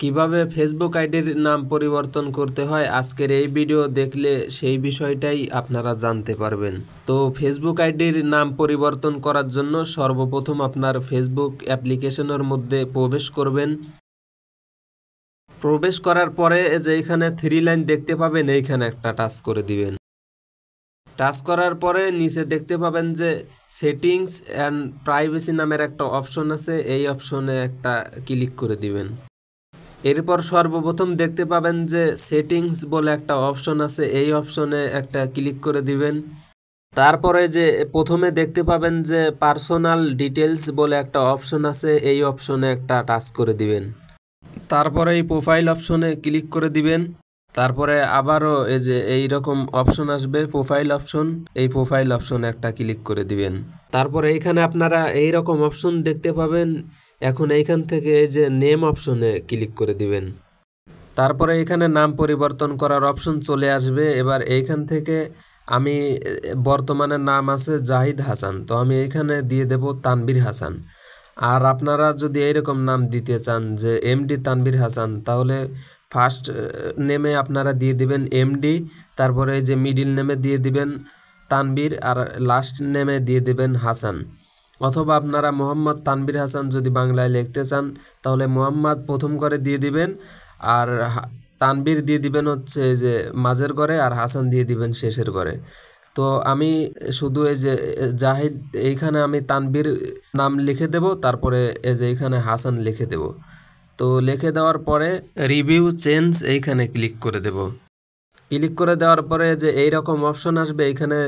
কিভাবে ফেসবুক আইডির নাম পরিবর্তন করতে হয় আজকের এই ভিডিও দেখলে সেই বিষয়টাই আপনারা জানতে পারবেন। তো ফেসবুক আইডির নাম পরিবর্তন করার জন্য সর্বপ্রথম আপনার ফেসবুক অ্যাপ্লিকেশনের মধ্যে প্রবেশ করবেন। প্রবেশ করার পরে যে এখানে 3 লাইন দেখতে পাবেন, এইখানে একটা টাচ করে দিবেন। টাচ করার পরে নিচে দেখতে পাবেন যে সেটিংস অ্যান্ড প্রাইভেসি নামের একটা অপশন আছে, এই অপশনে একটা ক্লিক করে দিবেন। এরপর সর্বপ্রথম দেখতে পাবেন যে সেটিংস বলে একটা অপশন আছে, এই অপশনে একটা ক্লিক করে দিবেন। তারপরে যে প্রথমে দেখতে পাবেন যে পার্সোনাল ডিটেলস বলে একটা অপশন আছে, এই অপশনে একটা টাচ করে দিবেন। তারপরে এই প্রোফাইল অপশনে ক্লিক করে দিবেন। তারপরে আবারও এই যে এইরকম অপশন আসবে প্রোফাইল অপশন, এই প্রোফাইল অপশনে একটা ক্লিক করে দিবেন। তারপরে এইখানে আপনারা এইরকম অপশন দেখতে পাবেন। এখন এইখান থেকে এই যে নেম অপশনে ক্লিক করে দিবেন। তারপরে এখানে নাম পরিবর্তন করার অপশন চলে আসবে। এবার এইখান থেকে আমি বর্তমানে নাম আছে জাহিদ হাসান, তো আমি এখানে দিয়ে দেব তানভীর হাসান। আর আপনারা যদি এইরকম নাম দিতে চান যে এমডি তানভীর হাসান, তাহলে ফার্স্ট নেমে আপনারা দিয়ে দিবেন এমডি, তারপরে এই যে মিডিল নেমে দিয়ে দিবেন তানভীর, আর লাস্ট নেমে দিয়ে দিবেন হাসান। অথবা আপনারা মোহাম্মদ তানভীর হাসান যদি বাংলায় লিখতে চান তাহলে মোহাম্মদ প্রথম করে দিয়ে দিবেন, আর তানভীর দিয়ে দিবেন হচ্ছে যে মাঝের ঘরে, আর হাসান দিয়ে দিবেন শেষের ঘরে। তো আমি শুধু এই যে জাহিদ, এইখানে আমি তানভীর নাম লিখে দেব, তারপরে এই যে এইখানে হাসান লিখে দেব। তো লিখে দেওয়ার পরে রিভিউ চেঞ্জ এইখানে ক্লিক করে দেব। ক্লিক করে দেওয়ার পরে যে এই রকম অপশন আসবে, এইখানে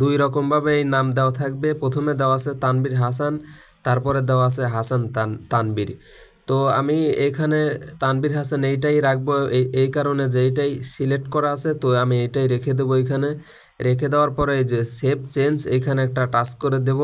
2 রকমভাবে এই নাম দেওয়া থাকবে। প্রথমে দেওয়া আছে তানভীর হাসান, তারপরে দেওয়া আছে হাসান তানভীর। তো আমি এখানে তানভীর হাসান এইটাই রাখবো, এই কারণে যে এইটাই সিলেক্ট করা আছে, তো আমি এইটাই রেখে দেবো। এখানে রেখে দেওয়ার পরে এই যে সেভ চেঞ্জ এইখানে একটা টাচ করে দেব।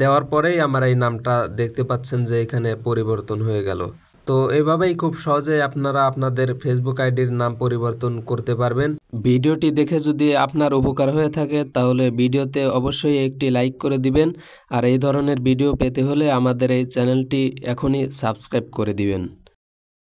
দেওয়ার পরেই আমার এই নামটা দেখতে পাচ্ছেন যে এখানে পরিবর্তন হয়ে গেল। তো এইভাবেই খুব সহজে আপনারা আপনাদের ফেসবুক আইডির নাম পরিবর্তন করতে পারবেন। ভিডিওটি দেখে যদি আপনার উপকার হয়ে থাকে তাহলে ভিডিওতে অবশ্যই একটি লাইক করে দিবেন, আর এই ধরনের ভিডিও পেতে হলে আমাদের এই চ্যানেলটি এখনই সাবস্ক্রাইব করে দিবেন।